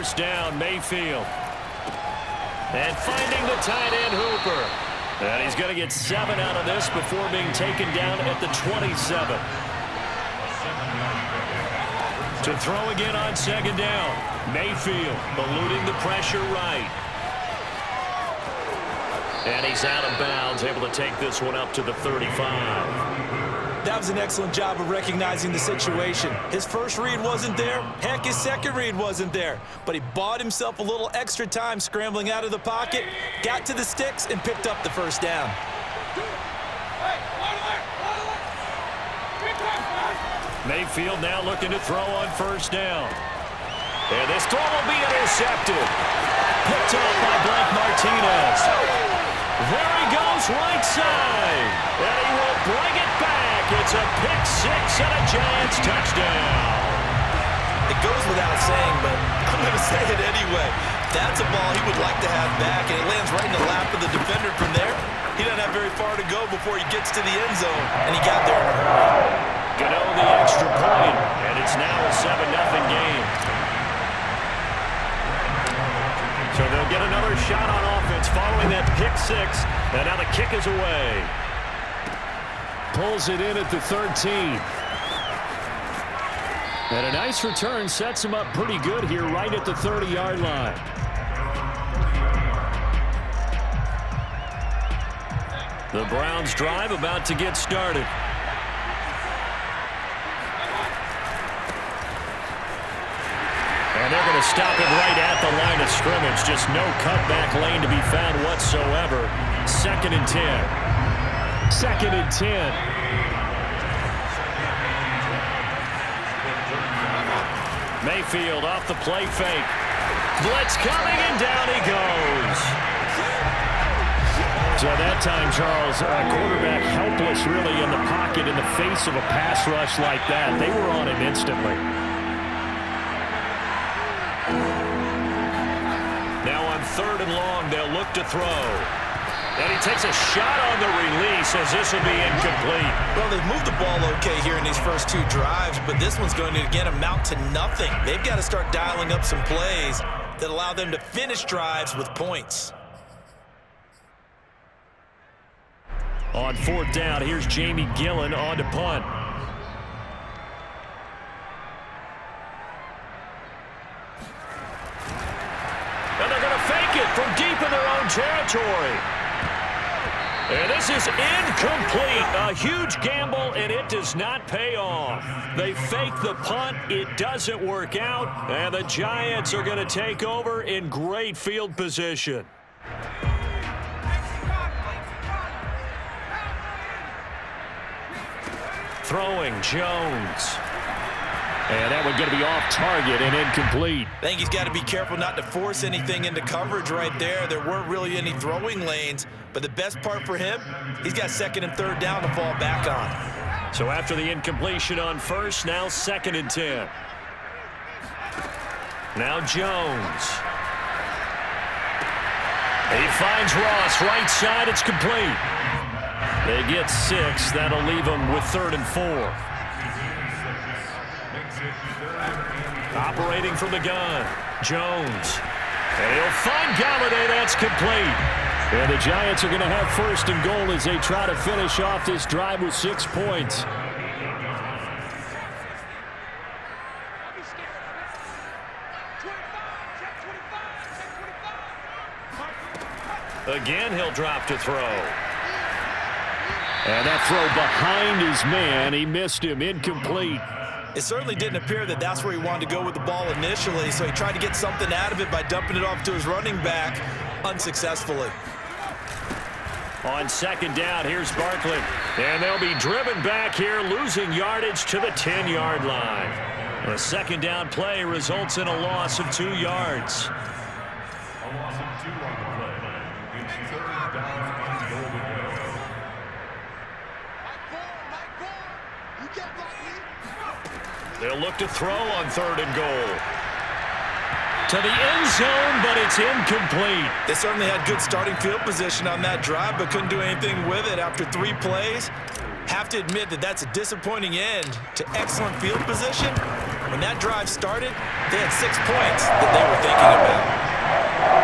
first down, Mayfield. And finding the tight end, Hooper. And he's going to get 7 out of this before being taken down at the 27. To throw again on second down. Mayfield eluding the pressure right. And he's out of bounds, able to take this one up to the 35. That was an excellent job of recognizing the situation. His first read wasn't there. Heck, his second read wasn't there. But he bought himself a little extra time scrambling out of the pocket, got to the sticks, and picked up the first down. Mayfield now looking to throw on first down. And this throw will be intercepted. Picked up by Blake Martinez. There he goes, right side. And he will bring it back. It's a pick six and a Giants touchdown. It goes without saying, but I'm going to say it anyway. That's a ball he would like to have back, and it lands right in the lap of the defender from there. He doesn't have very far to go before he gets to the end zone, and he got there in a hurry. Gano the extra point, and it's now a 7-0 game. So they'll get another shot on offense following that pick six, and now the kick is away. Pulls it in at the 13. And a nice return sets him up pretty good here right at the 30-yard line. The Browns drive about to get started. And they're going to stop it right at the line of scrimmage. Just no cutback lane to be found whatsoever. 2nd and 10. 2nd and 10. Mayfield off the play fake. Blitz coming, and down he goes. So that time, Charles, quarterback helpless really in the pocket in the face of a pass rush like that. They were on him instantly. Now on 3rd and long, they'll look to throw. And he takes a shot on the release as this will be incomplete. Well, they've moved the ball okay here in these first 2 drives, but this one's going to, again, amount to nothing. They've got to start dialing up some plays that allow them to finish drives with points. On 4th down, here's Jamie Gillen on to punt. And they're going to fake it from deep in their own territory. And this is incomplete. A huge gamble, and it does not pay off. They fake the punt. It doesn't work out. And the Giants are going to take over in great field position. Throwing, Jones. And that one's going to be off target and incomplete. I think he's got to be careful not to force anything into coverage right there. There weren't really any throwing lanes, but the best part for him, he's got 2nd and 3rd down to fall back on. So after the incompletion on first, now 2nd and 10. Now Jones. He finds Ross right side. It's complete. They get 6. That'll leave them with 3rd and 4. Operating from the gun, Jones. And he'll find Galladay. That's complete. And the Giants are going to have 1st and goal as they try to finish off this drive with 6 points. Again, he'll drop to throw. And that throw behind his man. He missed him. Incomplete. It certainly didn't appear that that's where he wanted to go with the ball initially, so he tried to get something out of it by dumping it off to his running back unsuccessfully. On 2nd down, here's Barkley. And they'll be driven back here, losing yardage to the 10-yard line. The 2nd down play results in a loss of 2 yards. They'll look to throw on 3rd and goal. To the end zone, but it's incomplete. They certainly had good starting field position on that drive, but couldn't do anything with it after 3 plays. Have to admit that that's a disappointing end to excellent field position, When that drive started, they had 6 points that they were thinking about.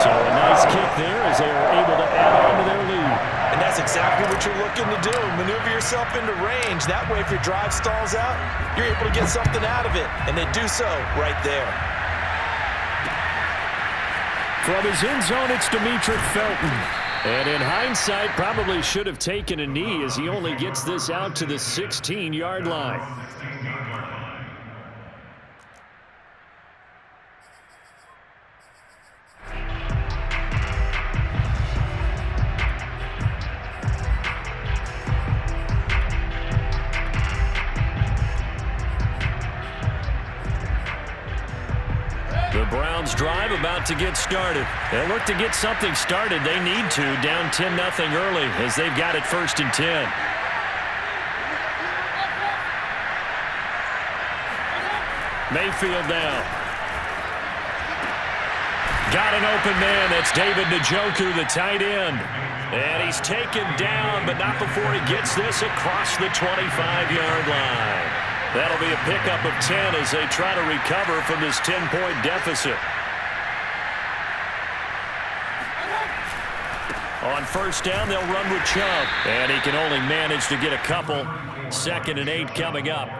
So a nice kick there as they are able to add on to their lead. And that's exactly what you're looking to do. Maneuver yourself into range. That way, if your drive stalls out, you're able to get something out of it. And they do so right there. From his end zone, it's Demetric Felton. And in hindsight, probably should have taken a knee as he only gets this out to the 16-yard line. The Browns drive about to get started. They'll look to get something started. They need to, down 10-0 early as they've got it 1st and 10. Mayfield down. Got an open man. That's David Njoku, the tight end. And he's taken down, but not before he gets this across the 25-yard line. That'll be a pickup of 10 as they try to recover from this 10-point deficit. On 1st down, they'll run with Chubb. And he can only manage to get a couple. 2nd and 8 coming up.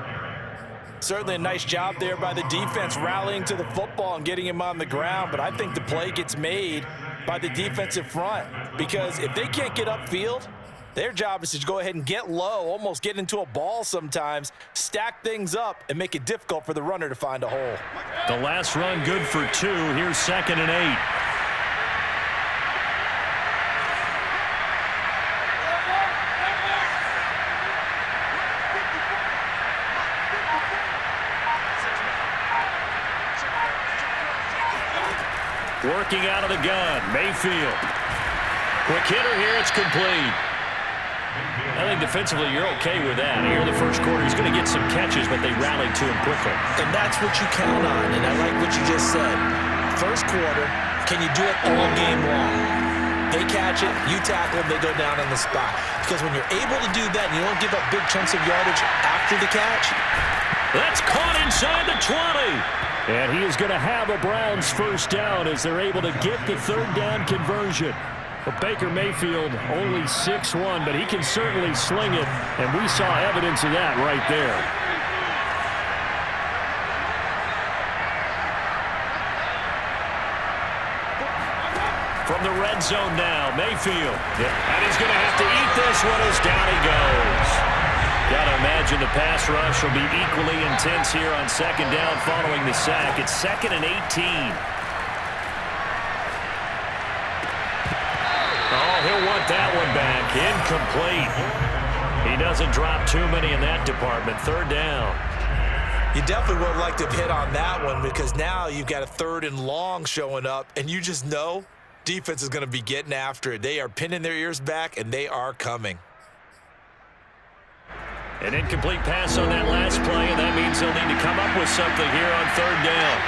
Certainly a nice job there by the defense rallying to the football and getting him on the ground. But I think the play gets made by the defensive front. Because if they can't get upfield, their job is to go ahead and get low, almost get into a ball sometimes, stack things up, and make it difficult for the runner to find a hole. The last run good for 2. Here's 2nd and 8. Working out of the gun, Mayfield. Quick hitter here, it's complete. I think defensively you're okay with that. Here in the first quarter, he's going to get some catches, but they rallied to him quickly. And that's what you count on, and I like what you just said. First quarter, can you do it all game long? They catch it, you tackle them, they go down on the spot. Because when you're able to do that and you don't give up big chunks of yardage after the catch. That's caught inside the 20. And he is going to have a Browns 1st down as they're able to get the 3rd down conversion. But Baker Mayfield only 6'1", but he can certainly sling it, and we saw evidence of that right there. From the red zone now, Mayfield. And he's going to have to eat this one as down he goes. Got to imagine the pass rush will be equally intense here on 2nd down following the sack. It's 2nd and 18. He'll want that one back. Incomplete. He doesn't drop too many in that department. 3rd down. You definitely would like to have hit on that one because now you've got a 3rd and long showing up, and you just know defense is going to be getting after it. They are pinning their ears back, and they are coming. An incomplete pass on that last play, and that means they'll need to come up with something here on 3rd down.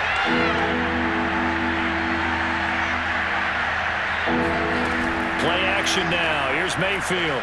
Play action now. Here's Mayfield.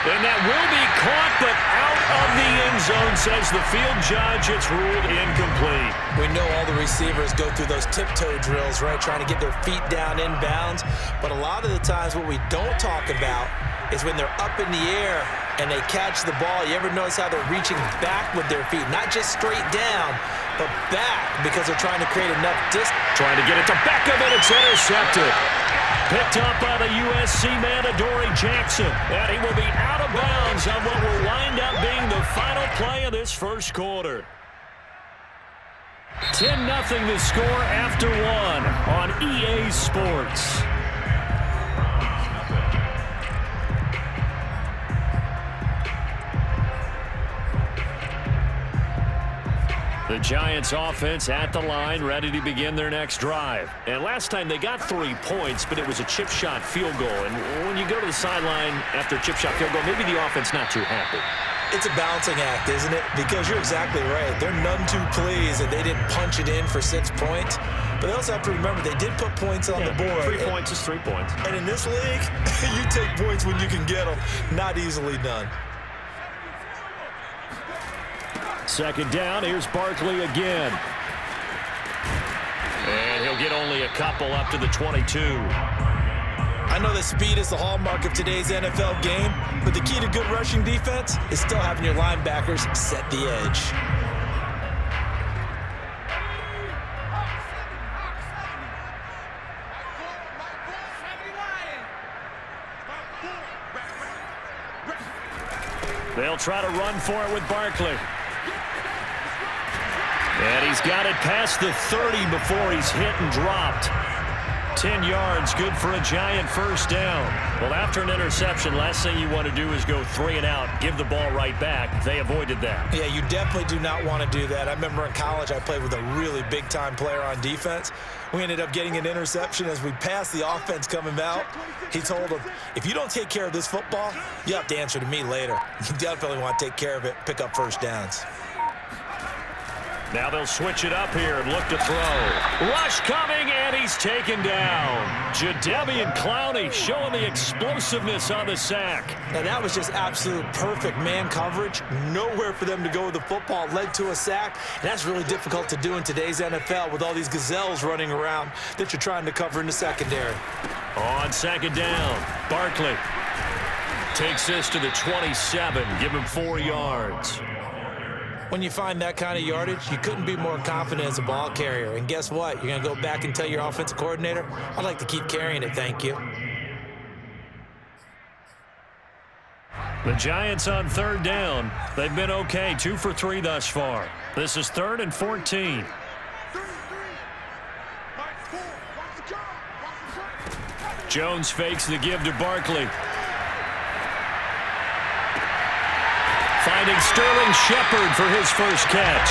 And that will be caught, but out of the end zone, says the field judge. It's ruled incomplete. We know all the receivers go through those tiptoe drills, right, trying to get their feet down inbounds. But a lot of the times what we don't talk about is when they're up in the air and they catch the ball. You ever notice how they're reaching back with their feet? Not just straight down, but back because they're trying to create enough distance. Trying to get it to Beckham, and it's intercepted. Picked up by the USC man, Adoree Jackson. And he will be out of bounds on what will wind up being the final play of this first quarter. 10-0 the score after 1 on EA Sports. The Giants offense at the line, ready to begin their next drive. And last time they got 3 points, but it was a chip shot field goal. And when you go to the sideline after a chip shot field goal, maybe the offense not too happy. It's a balancing act, isn't it? Because you're exactly right. They're none too pleased that they didn't punch it in for 6 points. But they also have to remember they did put points on the board. 3 points is 3 points. And in this league, you take points when you can get them. Not easily done. Second down, here's Barkley again. And he'll get only a couple up to the 22. I know that speed is the hallmark of today's NFL game, but the key to good rushing defense is still having your linebackers set the edge. They'll try to run for it with Barkley. And he's got it past the 30 before he's hit and dropped. 10 yards, good for a giant first down. Well, after an interception, last thing you want to do is go 3 and out, give the ball right back. They avoided that. Yeah, you definitely do not want to do that. I remember in college I played with a really big-time player on defense. We ended up getting an interception as we passed the offense coming out. He told him, if you don't take care of this football, you have to answer to me later. You definitely want to take care of it, pick up first downs. Now they'll switch it up here and look to throw. Rush coming, and he's taken down. Jadeveon Clowney showing the explosiveness on the sack. And that was just absolute perfect man coverage. Nowhere for them to go with the football. Led to a sack. And that's really difficult to do in today's NFL with all these gazelles running around that you're trying to cover in the secondary. On second down, Barkley takes this to the 27. Give him 4 yards. When you find that kind of yardage, you couldn't be more confident as a ball carrier. And guess what? You're going to go back and tell your offensive coordinator, I'd like to keep carrying it, thank you. The Giants on third down. They've been okay, 2 for 3 thus far. This is 3rd and 14. Jones fakes the give to Barkley. Finding Sterling Shepard for his first catch.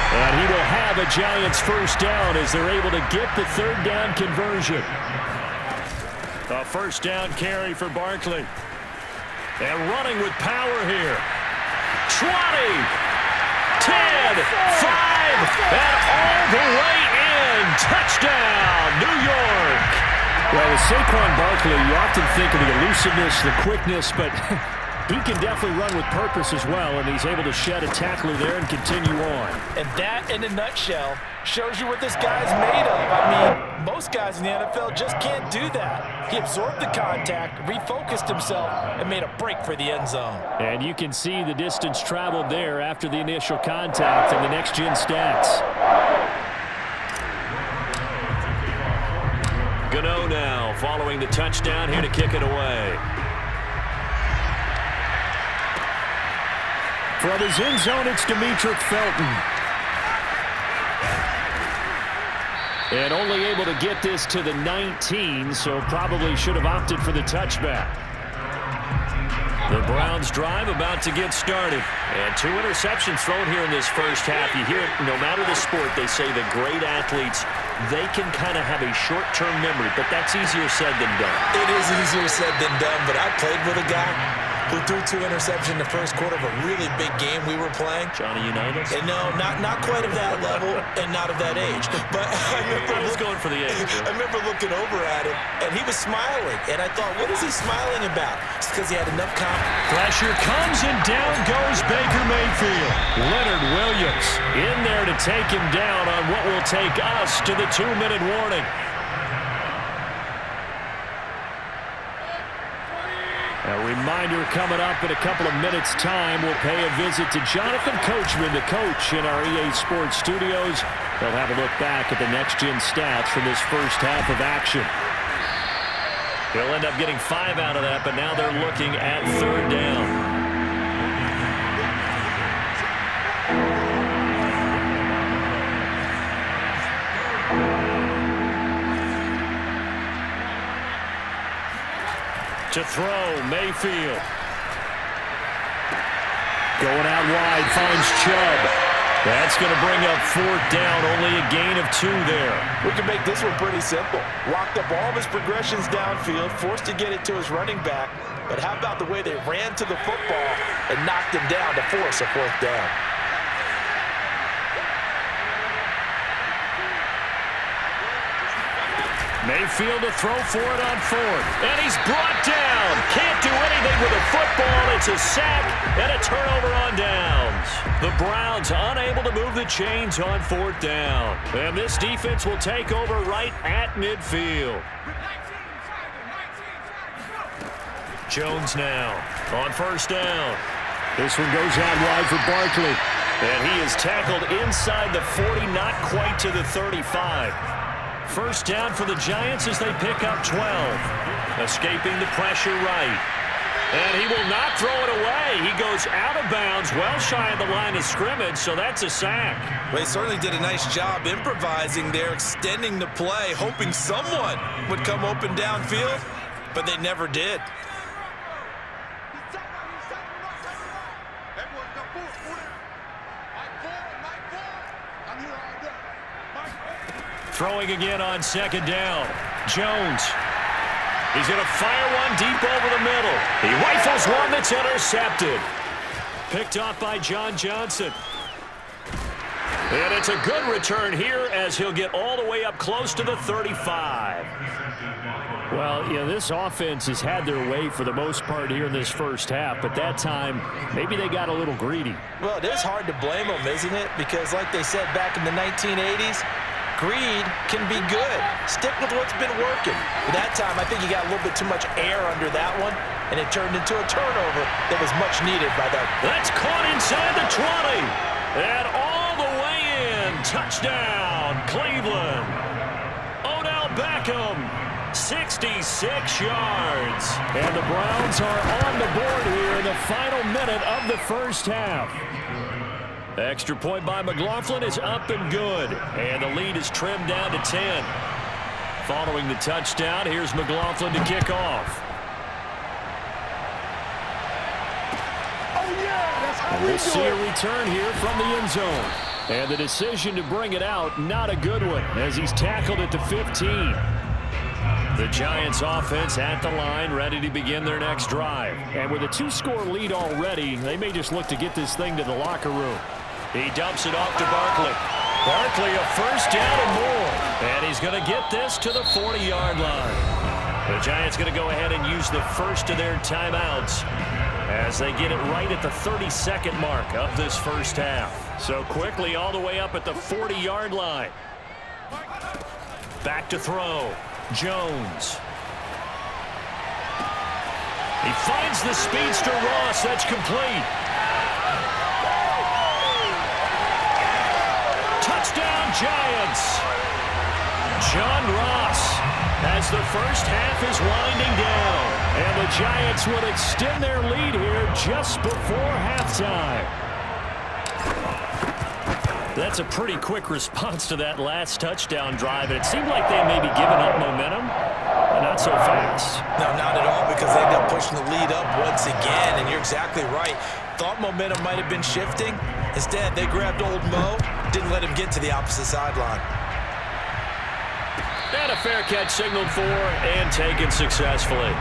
And he will have a Giants first down as they're able to get the third down conversion. A first down carry for Barkley. And running with power here. 20, 10, 5, and all the way in. Touchdown, New York. Well, with Saquon Barkley, you often think of the elusiveness, the quickness, but he can definitely run with purpose as well, and he's able to shed a tackler there and continue on. And that, in a nutshell, shows you what this guy's made of. I mean, most guys in the NFL just can't do that. He absorbed the contact, refocused himself, and made a break for the end zone. And you can see the distance traveled there after the initial contact in the next-gen stats. Gano now following the touchdown here to kick it away. From his end zone, it's Demetric Felton. And only able to get this to the 19, so probably should have opted for the touchback. The Browns drive about to get started. And 2 interceptions thrown here in this first half. You hear it, no matter the sport, they say the great athletes, they can kind of have a short-term memory, but that's easier said than done. It is easier said than done, but I played with a guy who threw 2 interceptions in the first quarter of a really big game we were playing. Johnny Unitas? And no, not quite of that level and not of that age. But I was going for the age. I remember looking over at him, and he was smiling. And I thought, what is he smiling about? It's because he had enough confidence. Pressure comes, and down goes Baker Mayfield. Leonard Williams in there to take him down on what will take us to the 2-minute warning. A reminder coming up in a couple of minutes' time. We'll pay a visit to Jonathan Coachman, the coach in our EA Sports studios. They'll have a look back at the next-gen stats from this first half of action. They'll end up getting 5 out of that, but now they're looking at third down. To throw, Mayfield. Going out wide, finds Chubb. That's going to bring up 4th down, only a gain of 2 there. We can make this one pretty simple. Locked up all of his progressions downfield, forced to get it to his running back. But how about the way they ran to the football and knocked him down to force a 4th down? Mayfield to throw for it on fourth. And he's brought down. Can't do anything with a football. It's a sack and a turnover on downs. The Browns unable to move the chains on fourth down. And this defense will take over right at midfield. Jones now on first down. This one goes out wide for Barkley. And he is tackled inside the 40, not quite to the 35. First down for the Giants as they pick up 12. Escaping the pressure right. And he will not throw it away. He goes out of bounds, well shy of the line of scrimmage, so that's a sack. Well, he certainly did a nice job improvising there, extending the play, hoping someone would come open downfield, but they never did. Throwing again on second down. Jones. He's going to fire one deep over the middle. He rifles one that's intercepted. Picked off by John Johnson. And it's a good return here as he'll get all the way up close to the 35. Well, this offense has had their way for the most part here in this first half, but that time, maybe they got a little greedy. Well, it is hard to blame them, isn't it? Because like they said back in the 1980s, greed can be good. Stick with what's been working. But that time, I think you got a little bit too much air under that one, and it turned into a turnover that was much needed by that. That's caught inside the 20. And all the way in. Touchdown, Cleveland. Odell Beckham, 66 yards. And the Browns are on the board here in the final minute of the first half. Extra point by McLaughlin is up and good. And the lead is trimmed down to 10. Following the touchdown, here's McLaughlin to kick off. We'll see a return here from the end zone. And the decision to bring it out, not a good one, as he's tackled at the 15. The Giants offense at the line, ready to begin their next drive. And with a 2-score lead already, they may just look to get this thing to the locker room. He dumps it off to Barkley. Barkley a first down and more. And he's going to get this to the 40-yard line. The Giants going to go ahead and use the first of their timeouts as they get it right at the 32nd mark of this first half. So quickly all the way up at the 40-yard line. Back to throw. Jones. He finds the speedster Ross. That's complete. Touchdown, Giants. John Ross as the first half is winding down. And the Giants would extend their lead here just before halftime. That's a pretty quick response to that last touchdown drive. And it seemed like they may be giving up momentum, but not so fast. No, not at all, because they ended up pushing the lead up once again. And you're exactly right. Thought momentum might have been shifting. Instead, they grabbed old Mo, didn't let him get to the opposite sideline. And a fair catch signaled for and taken successfully.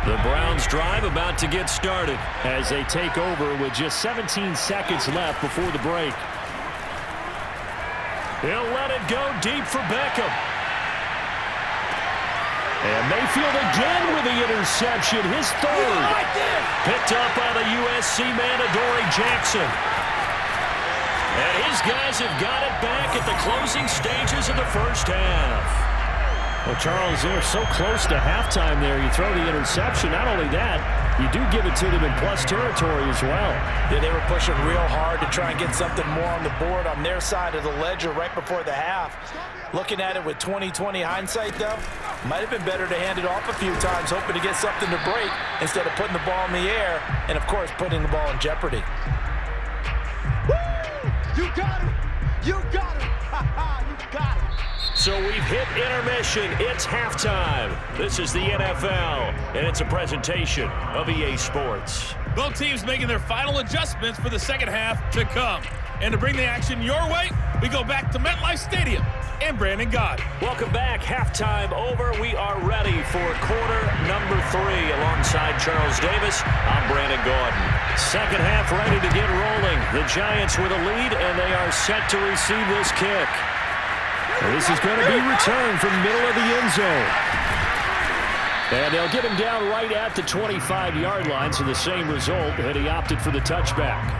The Browns drive about to get started as they take over with just 17 seconds left before the break. He'll let it go deep for Beckham. And Mayfield again with the interception, his third. Picked up by the USC man, Adoree Jackson. And his guys have got it back at the closing stages of the first half. Well, Charles, they're so close to halftime there. You throw the interception. Not only that, you do give it to them in plus territory as well. Yeah, they were pushing real hard to try and get something more on the board on their side of the ledger right before the half. Looking at it with 20/20 hindsight, though, might have been better to hand it off a few times, hoping to get something to break instead of putting the ball in the air and, of course, putting the ball in jeopardy. Woo! You got it! You got it! You got it! So we've hit intermission. It's halftime. This is the NFL, and it's a presentation of EA Sports. Both teams making their final adjustments for the second half to come. And to bring the action your way, we go back to MetLife Stadium and Brandon Gaudin. Welcome back. Halftime over. We are ready for quarter number 3. Alongside Charles Davis, I'm Brandon Gaudin. Second half ready to get rolling. The Giants with a lead, and they are set to receive this kick. This is going to be returned from the middle of the end zone. And they'll get him down right at the 25-yard line, so the same result, and he opted for the touchback.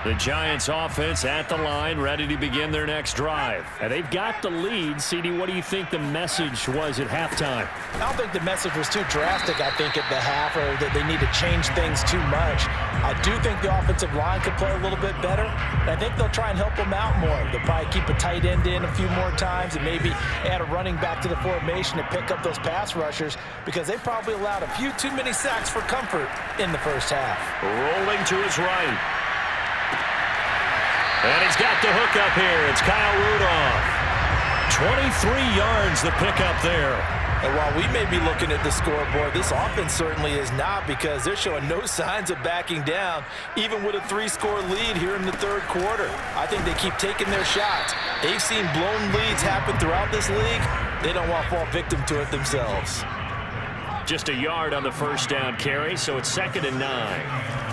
The Giants offense at the line, ready to begin their next drive. And they've got the lead. CD, what do you think the message was at halftime? I don't think the message was too drastic, I think, at the half, or that they need to change things too much. I do think the offensive line could play a little bit better. And I think they'll try and help them out more. They'll probably keep a tight end in a few more times and maybe add a running back to the formation to pick up those pass rushers, because they probably allowed a few too many sacks for comfort in the first half. Rolling to his right. And he's got the hook up here. It's Kyle Rudolph. 23 yards the pickup there. And while we may be looking at the scoreboard, this offense certainly is not, because they're showing no signs of backing down, even with a 3-score lead here in the third quarter. I think they keep taking their shots. They've seen blown leads happen throughout this league. They don't want to fall victim to it themselves. Just a yard on the first down carry, so it's 2nd and 9.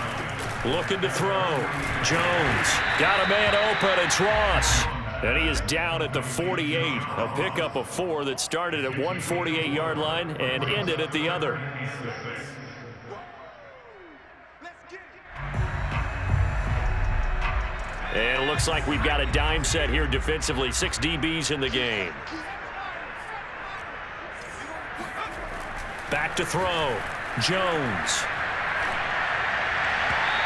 Looking to throw. Jones got a man open. It's Ross. And he is down at the 48. A pickup of 4 that started at 148-yard line and ended at the other. And it looks like we've got a dime set here defensively. 6 DBs in the game. Back to throw. Jones.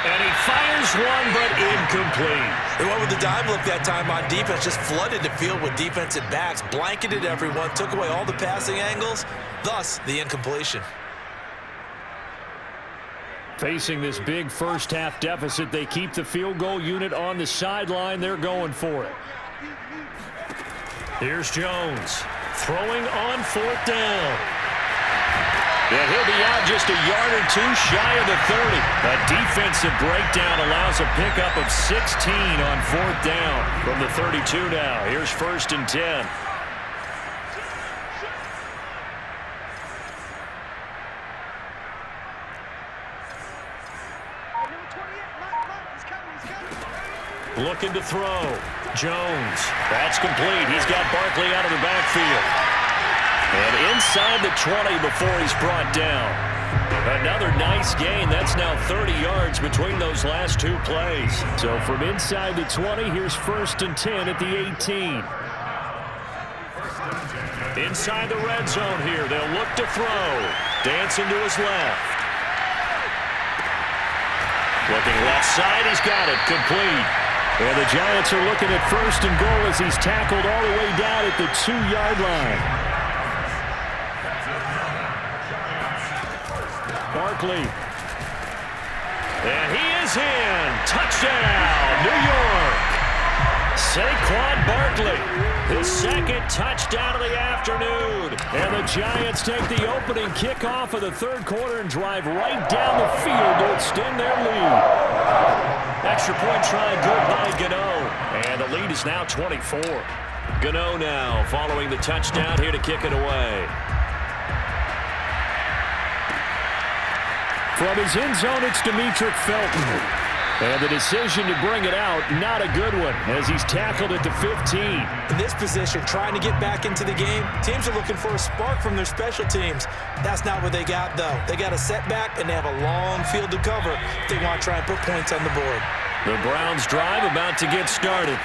And he fires one, but incomplete. They went with the dime look that time on defense, just flooded the field with defensive backs, blanketed everyone, took away all the passing angles, thus the incompletion. Facing this big first-half deficit, they keep the field goal unit on the sideline. They're going for it. Here's Jones throwing on 4th down. And he'll be out just a yard or 2 shy of the 30. A defensive breakdown allows a pickup of 16 on 4th down from the 32 now. Here's 1st and 10. Looking to throw. Jones. That's complete. He's got Barkley out of the backfield. And inside the 20 before he's brought down. Another nice gain. That's now 30 yards between those last 2 plays. So from inside the 20, here's 1st and 10 at the 18. Inside the red zone here. They'll look to throw. Dancing to his left. Looking left side. He's got it. Complete. And the Giants are looking at 1st and goal as he's tackled all the way down at the 2-yard line. Barkley. And he is in. Touchdown, New York. Saquon Barkley, his 2nd touchdown of the afternoon. And the Giants take the opening kickoff of the 3rd quarter and drive right down the field to extend their lead. Extra point try good by Gano. And the lead is now 24. Gano now following the touchdown here to kick it away. From his end zone, it's Demetric Felton. And the decision to bring it out, not a good one, as he's tackled at the 15. In this position, trying to get back into the game, teams are looking for a spark from their special teams. That's not what they got, though. They got a setback, and they have a long field to cover if they want to try and put points on the board. The Browns drive about to get started.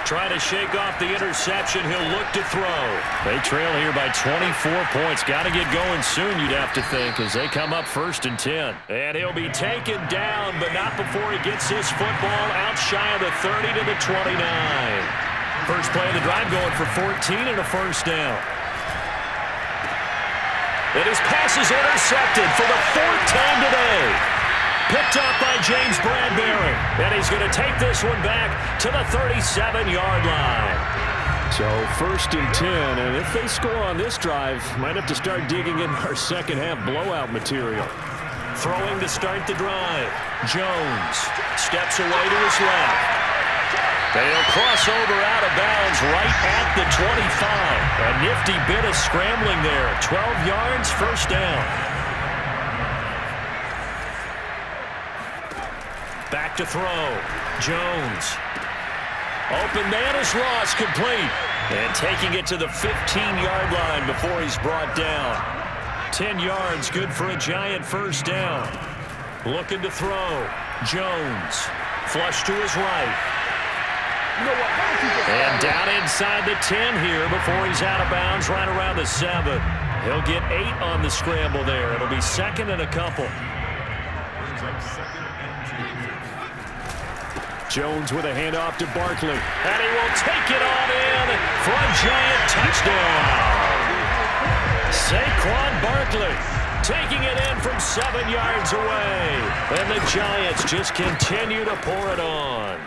Trying to shake off the interception. He'll look to throw. They trail here by 24 points. Got to get going soon, you'd have to think, as they come up 1st and 10. And he'll be taken down, but not before he gets his football out shy of the 30 to the 29. First play of the drive going for 14 and a 1st down. And his pass is intercepted for the 4th time today. Picked up by James Bradbury. And he's going to take this one back to the 37-yard line. So 1st and 10, and if they score on this drive, might have to start digging in our second-half blowout material. Throwing to start the drive. Jones steps away to his left. They'll cross over out of bounds right at the 25. A nifty bit of scrambling there. 12 yards, 1st down. Back to throw. Jones. Open man is lost, complete. And taking it to the 15-yard line before he's brought down. 10 yards, good for a Giant first down. Looking to throw. Jones. Flush to his right. And down inside the 10 here before he's out of bounds right around the 7. He'll get 8 on the scramble there. It'll be second and a couple. Jones with a handoff to Barkley. And he will take it on in for a Giant touchdown. Saquon Barkley taking it in from 7 yards away. And the Giants just continue to pour it on.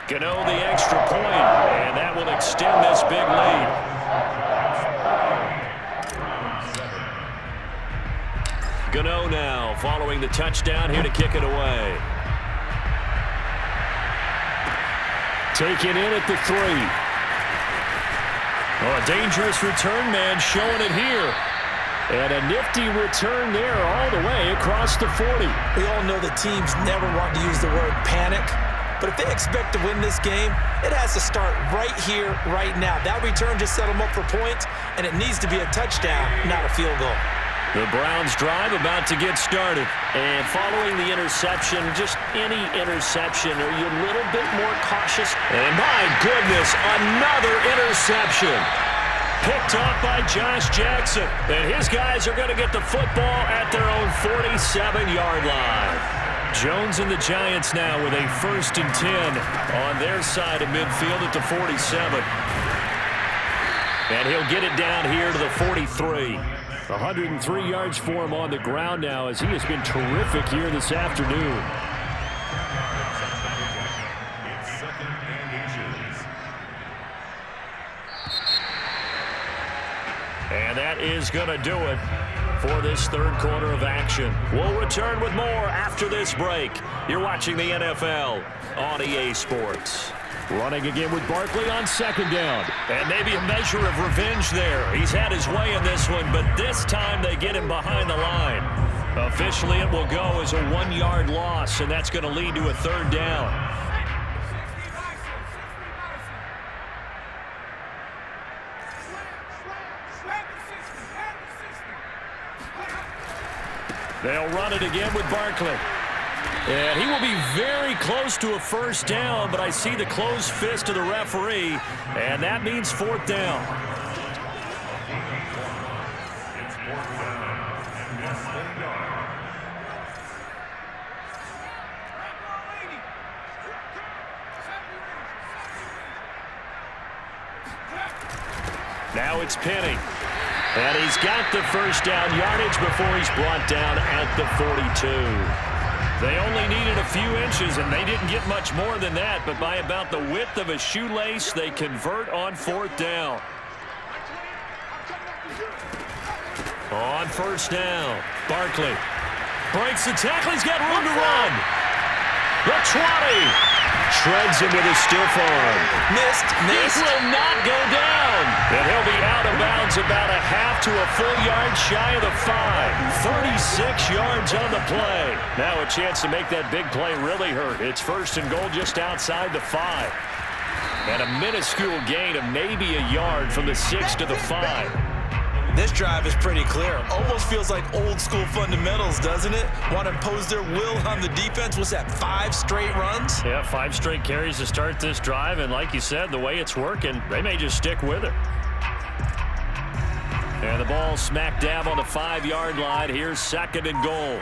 Gano the extra point, and that will extend this big lead. Gano now following the touchdown here to kick it away. Taken in at the 3. Oh, a dangerous return man showing it here. And a nifty return there all the way across the 40. We all know the teams never want to use the word panic. But if they expect to win this game, it has to start right here, right now. That return just set them up for points, and it needs to be a touchdown, not a field goal. The Browns drive about to get started. And following the interception, just any interception, are you a little bit more cautious? And my goodness, another interception. Picked up by Josh Jackson. And his guys are going to get the football at their own 47-yard line. Jones and the Giants now with a 1st and 10 on their side of midfield at the 47. And he'll get it down here to the 43. 103 yards for him on the ground now as he has been terrific here this afternoon. And that is going to do it for this third quarter of action. We'll return with more after this break. You're watching the NFL on EA Sports. Running again with Barkley on 2nd down. And maybe a measure of revenge there. He's had his way in this one, but this time they get him behind the line. Officially, it will go as a 1-yard loss, and that's going to lead to a 3rd down. They'll run it again with Barkley. And he will be very close to a 1st down, but I see the closed fist of the referee, and that means 4th down. Now it's Penny. And he's got the 1st down yardage before he's brought down at the 42. They only needed a few inches, and they didn't get much more than that, but by about the width of a shoelace, they convert on 4th down. On 1st down, Barkley breaks the tackle. He's got room to run. The 20. Shreds him with a stiff arm. Missed. He will not go down. And he'll be out of bounds about a half to a full yard shy of the 5. 36 yards on the play. Now a chance to make that big play really hurt. It's 1st and goal just outside the 5. And a minuscule gain of maybe a yard from the 6 to the 5. This drive is pretty clear. Almost feels like old school fundamentals, doesn't it? Want to impose their will on the defense. What's that, 5 straight runs? Yeah, 5 straight carries to start this drive. And like you said, the way it's working, they may just stick with it. And the ball smack dab on the 5-yard line. Here's 2nd and goal.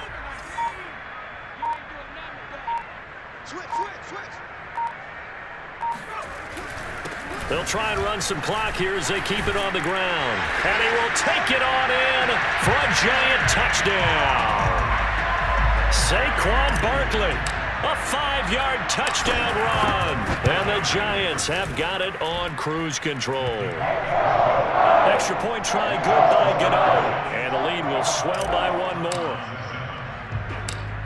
They'll try and run some clock here as they keep it on the ground. And he will take it on in for a Giant touchdown. Saquon Barkley, a 5-yard touchdown run. And the Giants have got it on cruise control. Extra point try good by Gano. And the lead will swell by 1 more.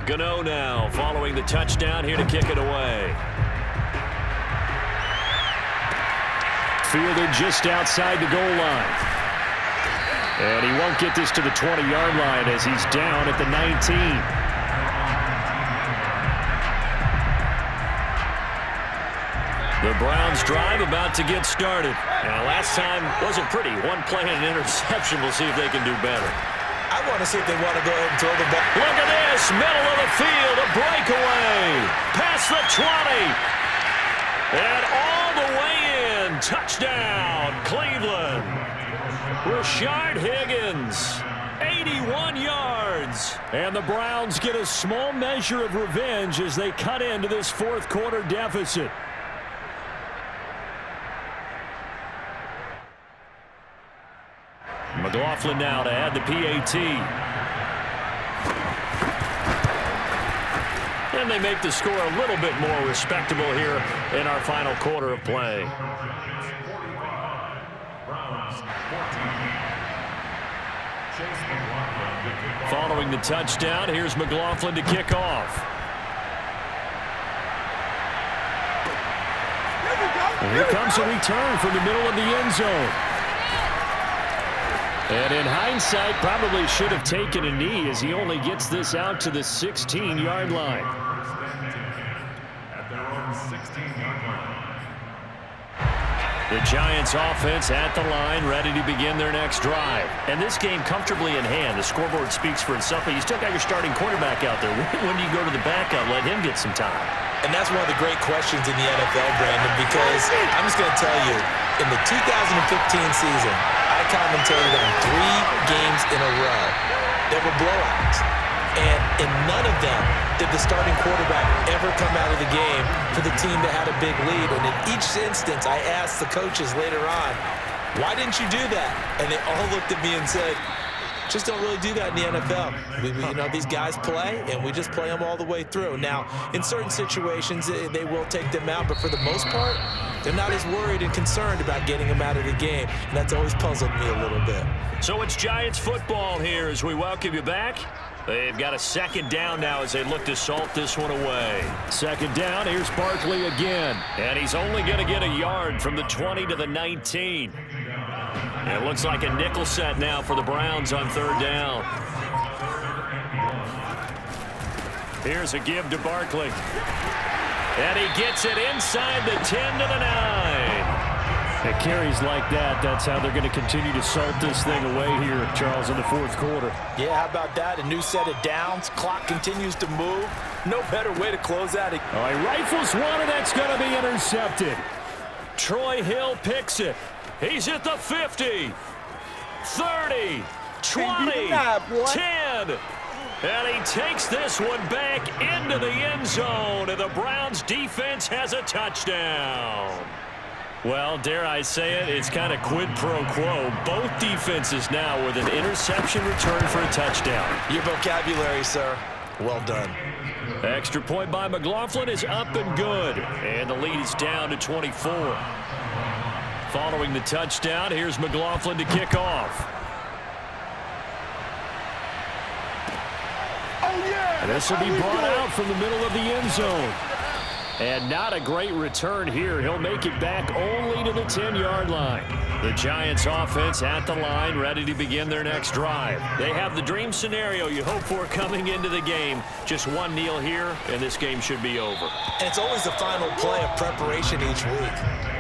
Gano now following the touchdown here to kick it away. Fielded just outside the goal line. And he won't get this to the 20-yard line as he's down at the 19. The Browns drive about to get started. Now, last time wasn't pretty. One play and an interception. We'll see if they can do better. I want to see if they want to go ahead and throw the ball. Look at this. Middle of the field. A breakaway. Past the 20. And all the way in. Touchdown, Cleveland. Rashard Higgins. 81 yards. And the Browns get a small measure of revenge as they cut into this fourth quarter deficit. McLaughlin now to add the PAT. And they make the score a little bit more respectable here in our final quarter of play. Following the touchdown, here's McLaughlin to kick off. And here comes a return from the middle of the end zone. And in hindsight, probably should have taken a knee as he only gets this out to the 16-yard line. The Giants offense at the line, ready to begin their next drive. And this game comfortably in hand. The scoreboard speaks for itself, but you still got your starting quarterback out there. When do you go to the backup, let him get some time? And that's one of the great questions in the NFL, Brandon, because I'm just going to tell you, in the 2015 season, I commentated on 3 games in a row that were blowouts. And in none of them did the starting quarterback ever come out of the game for the team that had a big lead. And in each instance, I asked the coaches later on, why didn't you do that? And they all looked at me and said, just don't really do that in the NFL. You know, these guys play, and we just play them all the way through. Now, in certain situations, they will take them out, but for the most part, they're not as worried and concerned about getting them out of the game, and that's always puzzled me a little bit. So it's Giants football here as we welcome you back. They've got a second down now as they look to salt this one away. Second down, here's Barkley again. And he's only going to get a yard from the 20 to the 19. It looks like a nickel set now for the Browns on third down. Here's a give to Barkley. And he gets it inside the 10 to the 9. It carries like that. That's how they're going to continue to salt this thing away here, Charles, in the fourth quarter. Yeah, how about that? A new set of downs. Clock continues to move. No better way to close out. All right, rifles one, and that's going to be intercepted. Troy Hill picks it. He's at the 50, 30, 20, 10. And he takes this one back into the end zone, and the Browns defense has a touchdown. Well, dare I say it, it's kind of quid pro quo. Both defenses now with an interception return for a touchdown. Your vocabulary, sir. Well done. Extra point by McLaughlin is up and good. And the lead is down to 24. Following the touchdown, here's McLaughlin to kick off. And this will be brought out from the middle of the end zone. And not a great return here. He'll make it back only to the 10-yard line. The Giants offense at the line, ready to begin their next drive. They have the dream scenario you hope for coming into the game. Just one kneel here, and this game should be over. And it's always the final play of preparation each week.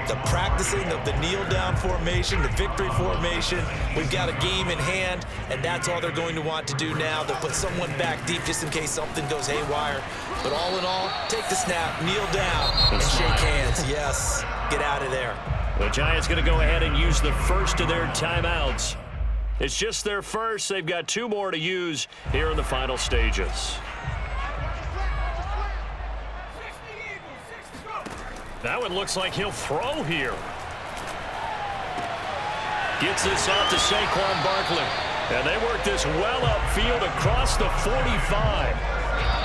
The practicing of the kneel-down formation, the victory formation. We've got a game in hand, and that's all they're going to want to do now. They'll put someone back deep just in case something goes haywire. But all in all, take the snap, kneel down, and shake hands. Yes, get out of there. The Giants going to go ahead and use the first of their timeouts. It's just their first. They've got 2 more to use here in the final stages. That one looks like he'll throw here. Gets this out to Saquon Barkley. And they work this well upfield across the 45.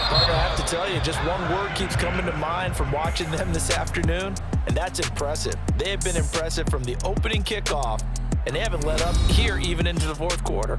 Partner, I have to tell you, just one word keeps coming to mind from watching them this afternoon, and that's impressive. They have been impressive from the opening kickoff, and they haven't let up here even into the fourth quarter.